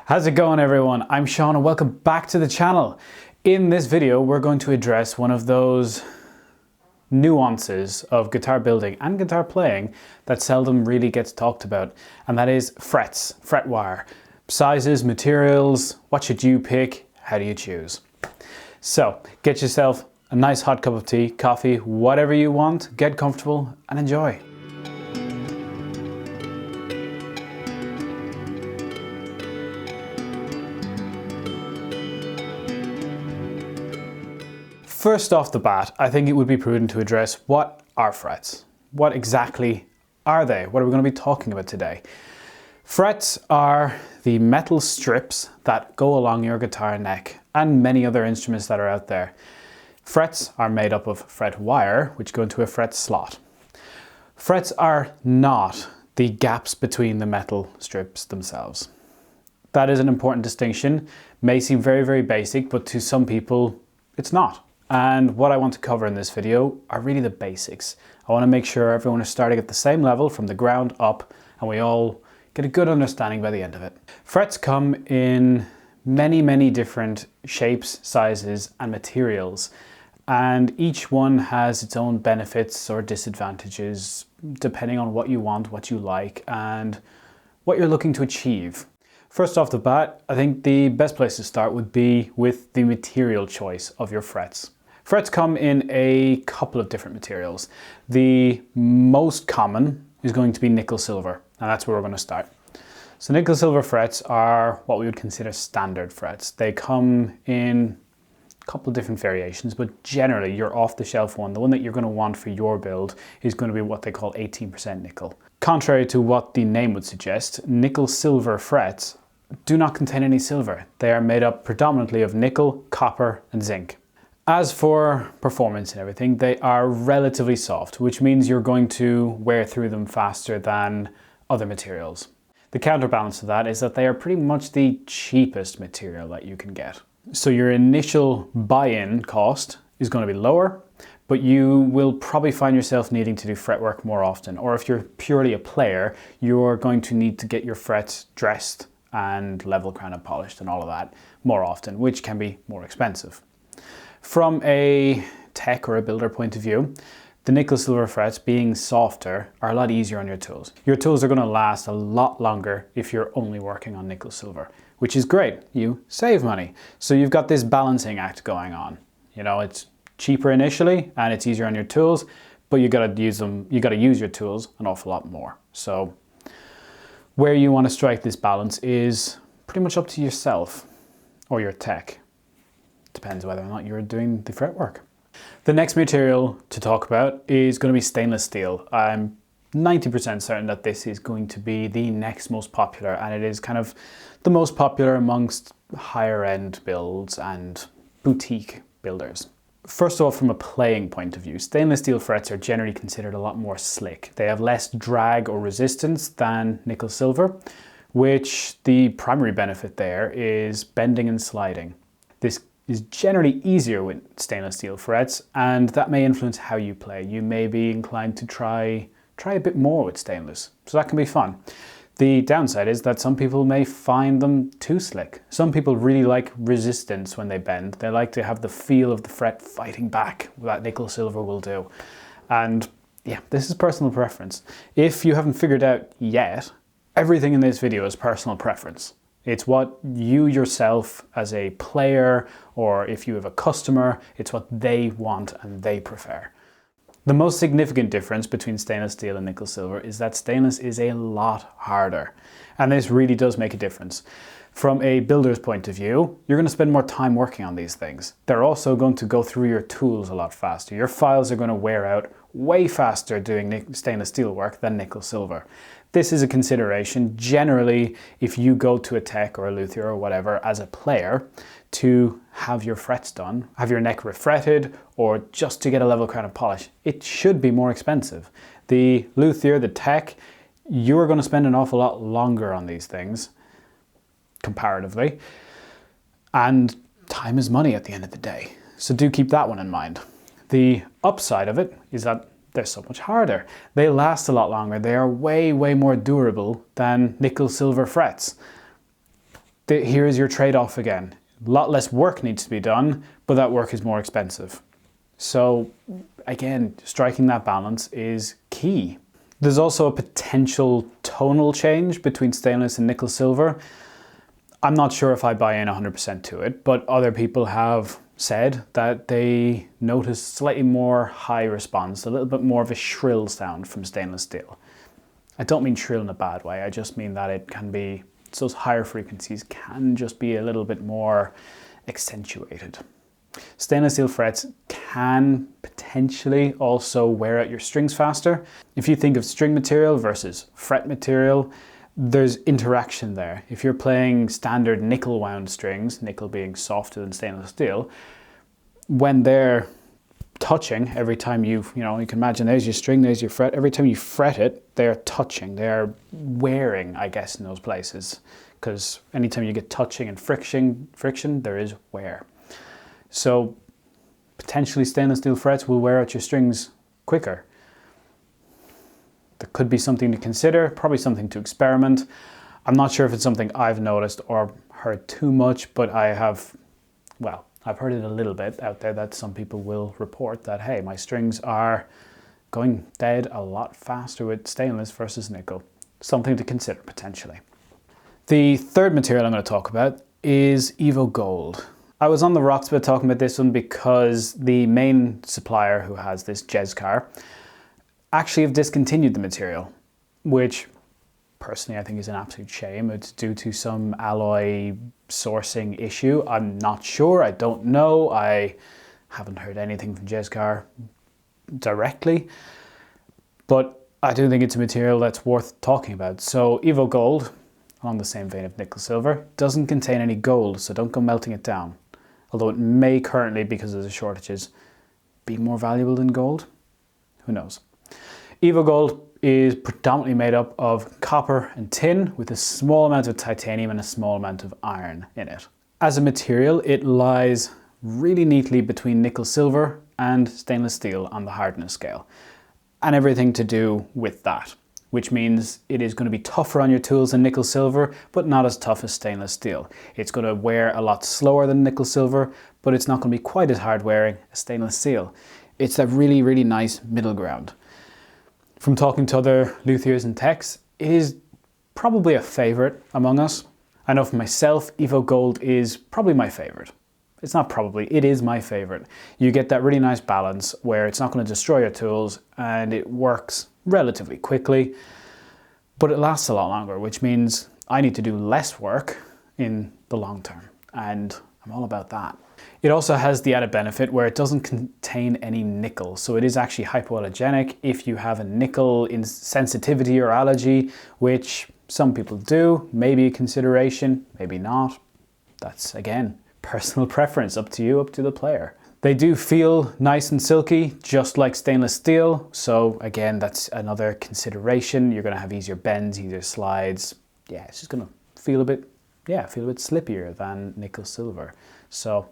How's it going, everyone? I'm Sean and welcome back to the channel. In this video, we're going to address one of those nuances of guitar building and guitar playing that seldom really gets talked about, and that is frets, fretwire. Sizes, materials, what should you pick, how do you choose? So get yourself a nice hot cup of tea, coffee, whatever you want, get comfortable and enjoy. First off the bat, I think it would be prudent to address what are frets. What exactly are they? What are we going to be talking about today? Frets are the metal strips that go along your guitar neck and many other instruments that are out there. Frets are made up of fret wire, which go into a fret slot. Frets are not the gaps between the metal strips themselves. That is an important distinction. May seem very, very basic, but to some people, it's not. And what I want to cover in this video are really the basics. I want to make sure everyone is starting at the same level from the ground up and we all get a good understanding by the end of it. Frets come in many, many different shapes, sizes and materials. And each one has its own benefits or disadvantages depending on what you want, what you like and what you're looking to achieve. First off the bat, I think the best place to start would be with the material choice of your frets. Frets come in a couple of different materials. The most common is going to be nickel silver, and that's where we're going to start. So nickel silver frets are what we would consider standard frets. They come in a couple of different variations, but generally your off-the-shelf one, the one that you're going to want for your build, is going to be what they call 18% nickel. Contrary to what the name would suggest, nickel silver frets do not contain any silver. They are made up predominantly of nickel, copper and zinc. As for performance and everything, they are relatively soft, which means you're going to wear through them faster than other materials. The counterbalance to that is that they are pretty much the cheapest material that you can get. So your initial buy-in cost is going to be lower, but you will probably find yourself needing to do fretwork more often. Or if you're purely a player, you're going to need to get your frets dressed and level crown and polished and all of that more often, which can be more expensive. From a tech or a builder point of view, the nickel silver frets being softer are a lot easier on your tools. Your tools are going to last a lot longer if you're only working on nickel silver, which is great. You save money. So you've got this balancing act going on. You know, it's cheaper initially and it's easier on your tools, but you got to use your tools an awful lot more. So where you want to strike this balance is pretty much up to yourself or your tech. Depends whether or not you're doing the fretwork. The next material to talk about is going to be stainless steel. I'm 90% certain that this is going to be the next most popular, and it is kind of the most popular amongst higher end builds and boutique builders. First of all, from a playing point of view, stainless steel frets are generally considered a lot more slick. They have less drag or resistance than nickel silver, which the primary benefit there is bending and sliding. This is generally easier with stainless steel frets, and that may influence how you play. You may be inclined to try a bit more with stainless, so that can be fun. The downside is that some people may find them too slick. Some people really like resistance when they bend. They like to have the feel of the fret fighting back. That nickel silver will do. And yeah, this is personal preference. If you haven't figured out yet, everything in this video is personal preference. It's what you yourself as a player, or if you have a customer, it's what they want and they prefer. The most significant difference between stainless steel and nickel silver is that stainless is a lot harder. And this really does make a difference. From a builder's point of view, you're going to spend more time working on these things. They're also going to go through your tools a lot faster. Your files are going to wear out way faster doing stainless steel work than nickel silver. This is a consideration. Generally, if you go to a tech or a luthier or whatever as a player to have your frets done, have your neck refretted, or just to get a level crown and polish, it should be more expensive. The luthier, the tech, you're going to spend an awful lot longer on these things, comparatively, and time is money at the end of the day. So do keep that one in mind. The upside of it is that they're so much harder. They last a lot longer. They are way, way more durable than nickel silver frets. here is your trade-off again. A lot less work needs to be done, but that work is more expensive. So again, striking that balance is key. There's also a potential tonal change between stainless and nickel silver. I'm not sure if I buy in 100% to it, but other people have said that they notice slightly more high response, a little bit more of a shrill sound from stainless steel. I don't mean shrill in a bad way, I just mean that it can be, those higher frequencies can just be a little bit more accentuated. Stainless steel frets can potentially also wear out your strings faster. If you think of string material versus fret material, there's interaction there. If you're playing standard nickel wound strings, nickel being softer than stainless steel, when they're touching every time you can imagine there's your string, there's your fret, every time you fret it, they're touching, they're wearing, I guess, in those places. Because anytime you get touching and friction, there is wear. So potentially stainless steel frets will wear out your strings quicker. That could be something to consider, probably something to experiment. I'm not sure if it's something I've noticed or heard too much, but I've heard it a little bit out there that some people will report that, hey, my strings are going dead a lot faster with stainless versus nickel. Something to consider potentially. The third material I'm going to talk about is Evo Gold. I was on the rocks about talking about this one because the main supplier who has this Jezcar actually have discontinued the material, which personally I think is an absolute shame. It's due to some alloy sourcing issue. I'm not sure, I don't know. I haven't heard anything from Jezcar directly, but I do think it's a material that's worth talking about. So Evo Gold, on the same vein of nickel silver, doesn't contain any gold, so don't go melting it down. Although it may currently, because of the shortages, be more valuable than gold. Who knows? Evo Gold is predominantly made up of copper and tin with a small amount of titanium and a small amount of iron in it. As a material, it lies really neatly between nickel silver and stainless steel on the hardness scale, and everything to do with that, which means it is going to be tougher on your tools than nickel silver, but not as tough as stainless steel. It's going to wear a lot slower than nickel silver, but it's not going to be quite as hard wearing as stainless steel. It's that really, really nice middle ground. From talking to other luthiers and techs, it is probably a favorite among us. I know for myself, Evo Gold is probably my favorite. It's not probably, it is my favorite. You get that really nice balance where it's not going to destroy your tools and it works relatively quickly, but it lasts a lot longer, which means I need to do less work in the long term, and I'm all about that. It also has the added benefit where it doesn't contain any nickel, so it is actually hypoallergenic if you have a nickel sensitivity or allergy, which some people do, maybe a consideration, maybe not. That's, again, personal preference, up to you, up to the player. They do feel nice and silky, just like stainless steel. So again, that's another consideration. You're going to have easier bends, easier slides. Yeah, it's just going to feel a bit slippier than nickel silver. So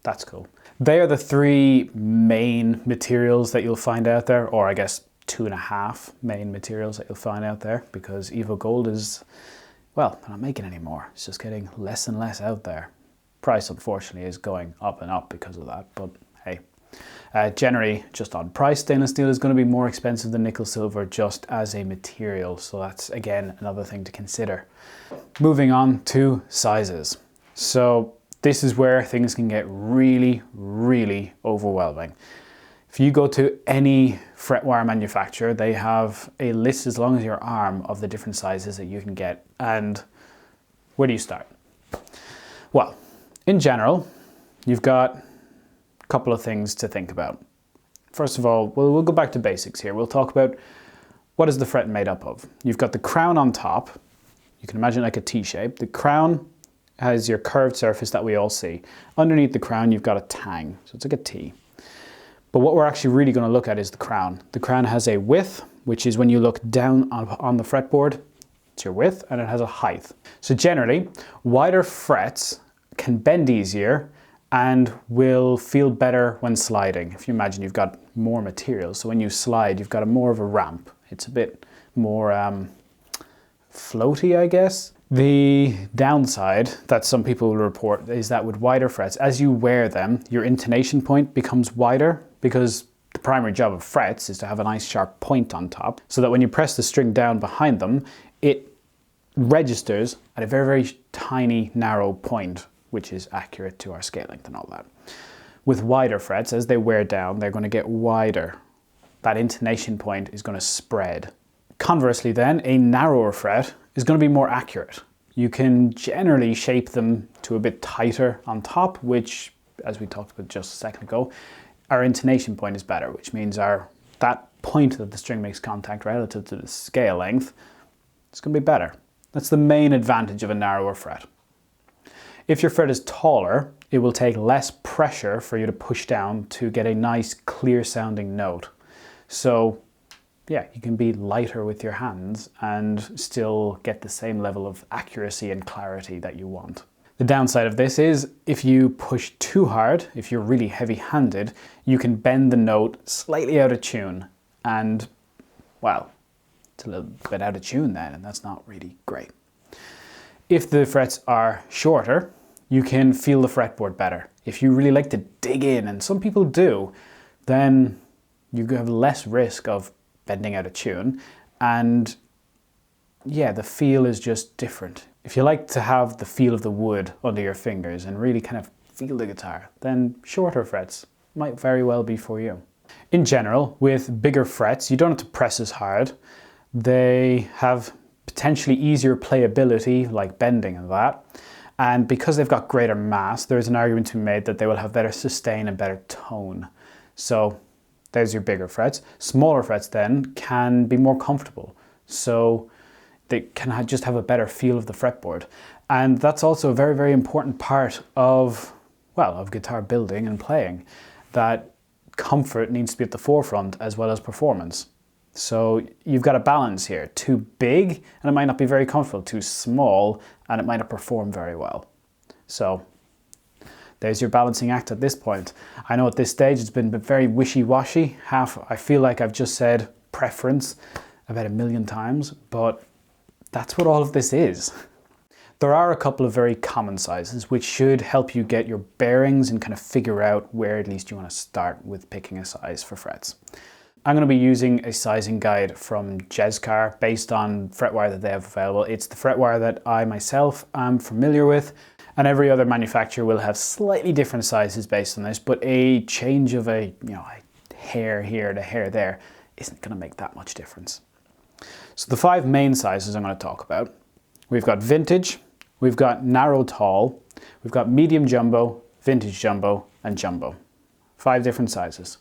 that's cool. They are the three main materials that you'll find out there, or I guess 2.5 main materials that you'll find out there, because Evo Gold is, well, they're not making any more. It's just getting less and less out there. Price, unfortunately, is going up and up because of that, but hey. Generally, just on price, stainless steel is going to be more expensive than nickel silver just as a material, so that's, again, another thing to consider. Moving on to sizes. So this is where things can get really, really overwhelming. If you go to any fretwire manufacturer, they have a list as long as your arm of the different sizes that you can get. And where do you start? Well, in general, you've got a couple of things to think about. First of all, we'll go back to basics here. We'll talk about what is the fret made up of. You've got the crown on top. You can imagine like a T-shape. The crown has your curved surface that we all see. Underneath the crown, you've got a tang, so it's like a T. But what we're actually really going to look at is the crown. The crown has a width, which is when you look down on the fretboard, it's your width, and it has a height. So generally, wider frets can bend easier and will feel better when sliding. If you imagine you've got more material, so when you slide, you've got more of a ramp. It's a bit more floaty, I guess. The downside that some people will report is that with wider frets, as you wear them, your intonation point becomes wider, because the primary job of frets is to have a nice sharp point on top, so that when you press the string down behind them, it registers at a very, very tiny, narrow point, which is accurate to our scale length and all that. With wider frets, as they wear down, they're going to get wider. That intonation point is going to spread. Conversely then, a narrower fret is going to be more accurate. You can generally shape them to a bit tighter on top, which, as we talked about just a second ago, our intonation point is better, which means that point that the string makes contact relative to the scale length is going to be better. That's the main advantage of a narrower fret. If your fret is taller, it will take less pressure for you to push down to get a nice clear sounding note. So yeah, you can be lighter with your hands and still get the same level of accuracy and clarity that you want. The downside of this is if you push too hard, if you're really heavy-handed, you can bend the note slightly out of tune, and well, it's a little bit out of tune then, and that's not really great. If the frets are shorter, you can feel the fretboard better. If you really like to dig in, and some people do, then you have less risk of bending out of tune, and yeah, the feel is just different. If you like to have the feel of the wood under your fingers and really kind of feel the guitar, then shorter frets might very well be for you. In general, with bigger frets, you don't have to press as hard. They have potentially easier playability, like bending and that. And because they've got greater mass, there's an argument to be made that they will have better sustain and better tone. So there's your bigger frets. Smaller frets then can be more comfortable. So they can just have a better feel of the fretboard. And that's also a very, very important part of, well, of guitar building and playing, that comfort needs to be at the forefront as well as performance. So you've got a balance here. Too big and it might not be very comfortable. Too small and it might not perform very well. So there's your balancing act at this point. I know at this stage it's been very wishy-washy. I feel like I've just said preference about 1,000,000 times, but that's what all of this is. There are a couple of very common sizes which should help you get your bearings and kind of figure out where at least you want to start with picking a size for frets. I'm going to be using a sizing guide from Jezcar based on Fretwire that they have available. It's the Fretwire that I myself am familiar with, and every other manufacturer will have slightly different sizes based on this, but a change of a hair here to hair there isn't going to make that much difference. So the 5 main sizes I'm going to talk about. We've got vintage, we've got narrow tall, we've got medium jumbo, vintage jumbo, and jumbo. 5 different sizes.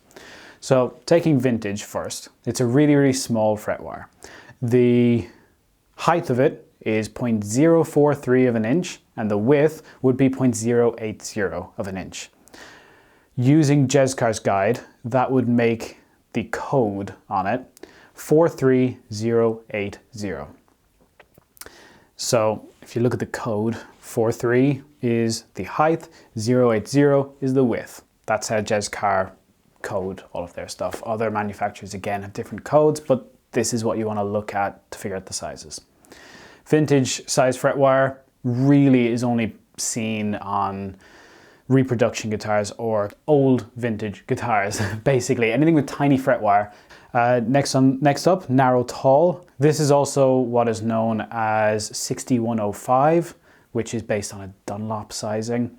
So taking vintage first, it's a really, really small fretwire. The height of it is 0.043 of an inch, and the width would be 0.080 of an inch. Using Jezcar's guide, that would make the code on it 43080. So if you look at the code, 43 is the height, 080 is the width. That's how Jezcar code all of their stuff. Other manufacturers again have different codes, but this is what you want to look at to figure out the sizes. Vintage size fretwire really is only seen on reproduction guitars or old vintage guitars, basically. Anything with tiny fretwire. Next up, narrow tall. This is also what is known as 6105, which is based on a Dunlop sizing.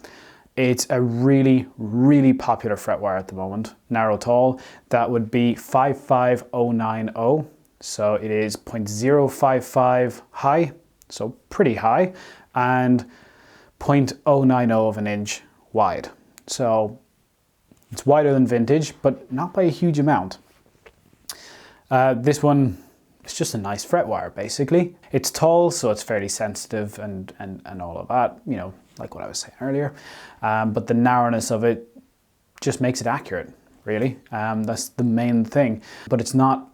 It's a really, really popular fretwire at the moment. Narrow tall, that would be 55090. So it is 0.055 high, so pretty high, and 0.090 of an inch wide. So it's wider than vintage, but not by a huge amount. This one is just a nice fretwire, basically. It's tall, so it's fairly sensitive and all of that, like what I was saying earlier. But the narrowness of it just makes it accurate, really. That's the main thing. But it's not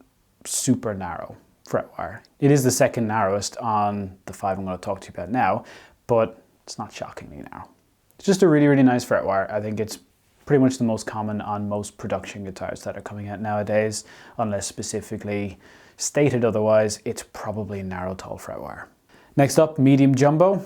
super narrow fretwire. It is the second narrowest on the 5 I'm going to talk to you about now, but it's not shockingly narrow. It's just a really, really nice fretwire. I think it's pretty much the most common on most production guitars that are coming out nowadays, unless specifically stated otherwise. It's probably narrow tall fretwire. Next up, medium jumbo.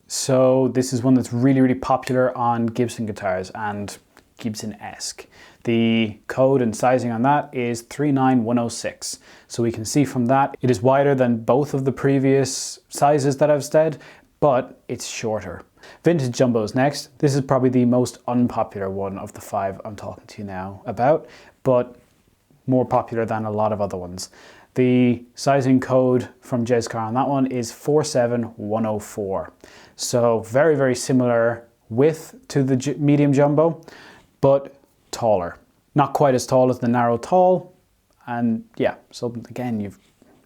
So this is one that's really, really popular on Gibson guitars and Gibson-esque. The code and sizing on that is 39106. So we can see from that, it is wider than both of the previous sizes that I've said, but it's shorter. Vintage jumbos next. This is probably the most unpopular one of the 5 I'm talking to you now about, but more popular than a lot of other ones. The sizing code from Jezcar on that one is 47104. So very, very similar width to the medium jumbo, but taller. Not quite as tall as the narrow tall. And yeah, so again,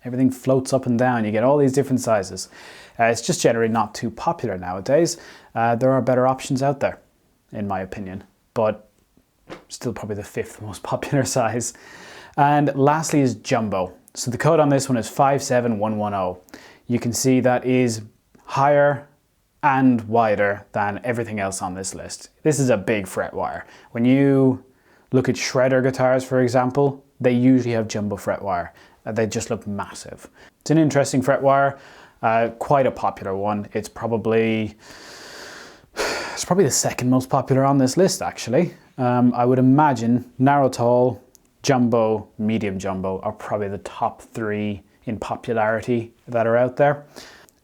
everything floats up and down. You get all these different sizes. It's just generally not too popular nowadays. There are better options out there, in my opinion, but still probably the 5th most popular size. And lastly is jumbo. So the code on this one is 57110. You can see that is higher and wider than everything else on this list. This is a big Fretwire. When you look at shredder guitars, for example, they usually have jumbo Fretwire. They just look massive. It's an interesting Fretwire, quite a popular one. It's probably the 2nd most popular on this list, actually. I would imagine narrow tall, jumbo, medium jumbo are probably the top 3 in popularity that are out there.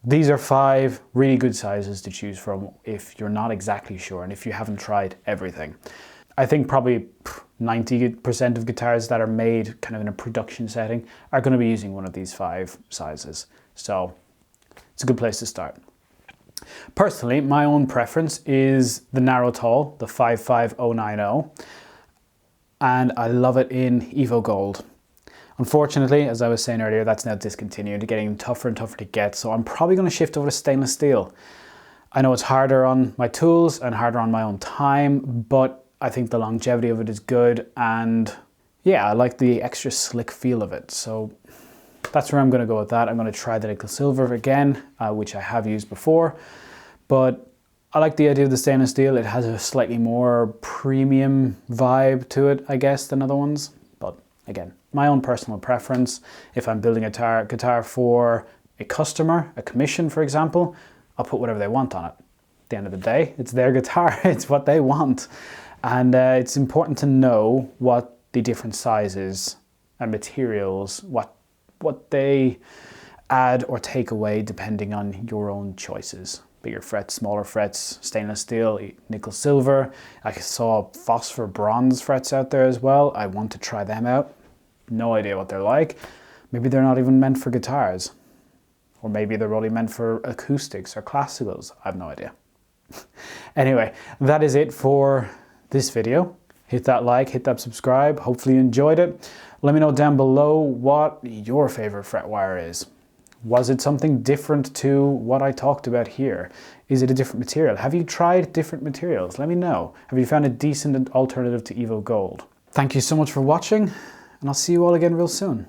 These are 5 really good sizes to choose from if you're not exactly sure and if you haven't tried everything. I think probably 90% of guitars that are made kind of in a production setting are going to be using one of these 5 sizes. So it's a good place to start. Personally, my own preference is the narrow tall, the 55090. And I love it in Evo Gold. Unfortunately, as I was saying earlier, that's now discontinued, getting tougher and tougher to get, so I'm probably going to shift over to stainless steel. I know it's harder on my tools and harder on my own time, but I think the longevity of it is good, and yeah, I like the extra slick feel of it, so that's where I'm going to go with that. I'm going to try the nickel silver again, which I have used before, but I like the idea of the stainless steel. It has a slightly more premium vibe to it, I guess, than other ones. But again, my own personal preference. If I'm building a guitar for a customer, a commission, for example, I'll put whatever they want on it. At the end of the day, it's their guitar. It's what they want. And it's important to know what the different sizes and materials, what they add or take away depending on your own choices. Bigger frets, smaller frets, stainless steel, nickel silver. I saw phosphor bronze frets out there as well. I want to try them out. No idea what they're like. Maybe they're not even meant for guitars. Or maybe they're only meant for acoustics or classicals. I have no idea. Anyway, that is it for this video. Hit that like, hit that subscribe. Hopefully you enjoyed it. Let me know down below what your favorite Fretwire is. Was it something different to what I talked about here? Is it a different material? Have you tried different materials? Let me know. Have you found a decent alternative to Evo Gold? Thank you so much for watching, and I'll see you all again real soon.